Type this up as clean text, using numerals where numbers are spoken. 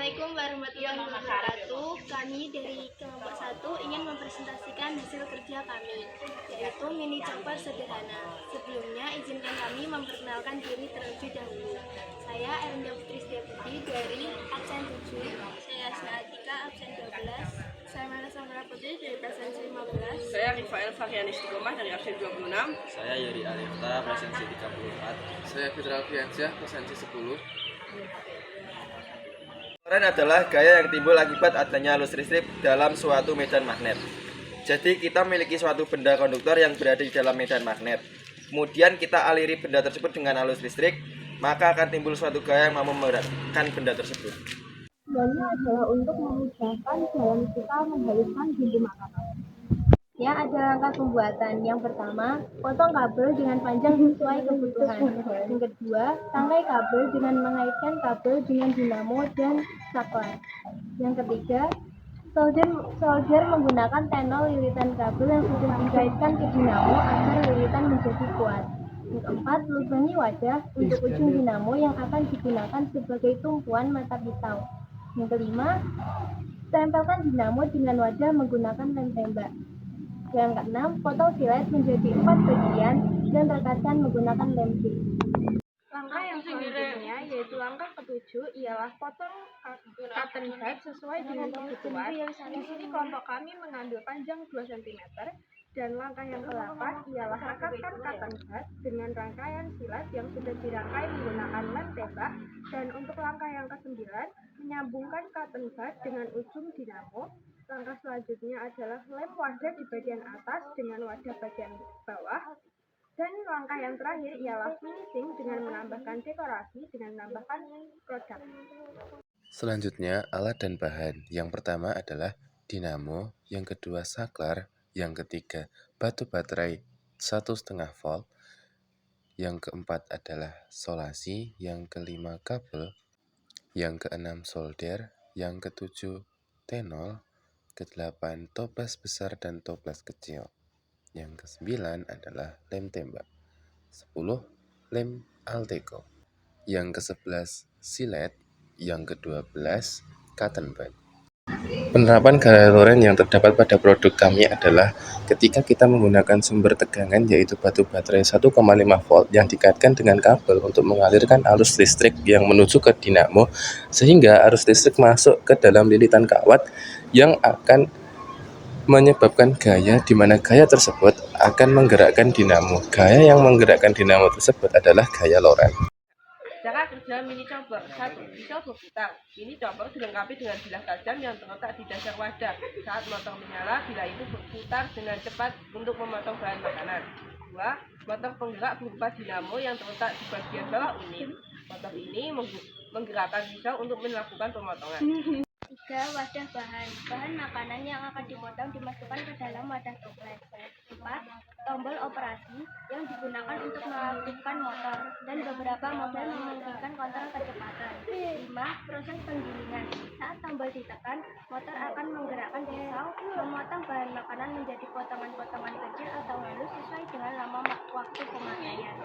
Assalamualaikum warahmatullahi wabarakatuh. Kami dari kelompok 1 ingin mempresentasikan hasil kerja kami, yaitu mini chopper sederhana. Sebelumnya, izinkan kami memperkenalkan diri terlebih dahulu. Saya Erenda Putri Setiabudi dari absen 7, saya Asna Atika absen 12, saya Mala Samara Putri dari presensi 15. Saya Rifael Fakian Istiqomah dari absen 26. Saya Yuri Alifta, presensi 34. Saya Fitra Alfiansyah, presensi 10. Loren adalah gaya yang timbul akibat adanya arus listrik dalam suatu medan magnet. Jadi kita memiliki suatu benda konduktor yang berada di dalam medan magnet. Kemudian kita aliri benda tersebut dengan arus listrik, maka akan timbul suatu gaya yang mampu menggerakkan benda tersebut. Tujuannya adalah untuk memudahkan dalam kita menghaluskan bumbu makanan. Ya, ada langkah pembuatan. Yang pertama, potong kabel dengan panjang sesuai kebutuhan. Yang kedua, tangkai kabel dengan mengaitkan kabel dengan dinamo dan saklar. Yang ketiga, solder menggunakan tenol lilitan kabel yang sudah dikaitkan ke dinamo agar lilitan menjadi kuat. Yang keempat, lubangi wadah untuk ujung dinamo yang akan digunakan sebagai tumpuan mata pisau. Yang kelima, tempelkan dinamo dengan wadah menggunakan lem tembak. Yang keenam, potong silet menjadi 4 bagian dan rekatkan menggunakan lem J. Langkah yang selanjutnya yaitu langkah ketujuh ialah potong cotton bud sesuai dengan kebutuhan. Di sini kelompok kami mengambil panjang 2 cm dan langkah yang ke-8 ialah rekatkan cotton bud dengan rangkaian silet yang sudah dirangkai menggunakan lem tembak, dan untuk langkah yang ke-9 menyambungkan cotton bud dengan ujung dinamo. Langkah selanjutnya adalah lem wadah di bagian atas dengan wadah bagian bawah. Dan langkah yang terakhir ialah finishing dengan menambahkan dekorasi dengan menambahkan produk. Selanjutnya, alat dan bahan. Yang pertama adalah dinamo, yang kedua saklar, yang ketiga batu baterai 1,5 volt, yang keempat adalah solasi, yang kelima kabel, yang keenam solder, yang ketujuh tenol, ke-8 toples besar dan toples kecil. Yang ke-9 adalah lem tembak. 10 lem Alteco. Yang ke-11 silet. Yang ke-12 cotton bud. Penerapan gaya Loren yang terdapat pada produk kami adalah ketika kita menggunakan sumber tegangan yaitu batu baterai 1,5 volt yang dikaitkan dengan kabel untuk mengalirkan arus listrik yang menuju ke dinamo, sehingga arus listrik masuk ke dalam lilitan kawat yang akan menyebabkan gaya di mana gaya tersebut akan menggerakkan dinamo. Gaya yang menggerakkan dinamo tersebut adalah gaya Loren. Cara kerja mini chopper. 1. Pisau berputar. Mini chopper dilengkapi dengan bilah tajam yang terletak di dasar wadah. Saat motor menyala, bilah itu berputar dengan cepat untuk memotong bahan makanan. 2. Motor penggerak berupa dinamo yang terletak di bagian bawah unit. Motor ini menggerakkan pisau untuk melakukan pemotongan. 3. Wadah bahan. Bahan makanan yang akan dipotong dimasukkan ke dalam wadah toples. 4. Tombol operasi yang digunakan untuk melakukan motor, dan beberapa model memungkinkan kontrol kecepatan. 5. Proses penggilingan. Saat tombol ditekan, motor akan menggerakkan pisau, memotong bahan makanan menjadi potongan-potongan kecil atau halus sesuai dengan lama waktu pemakaian.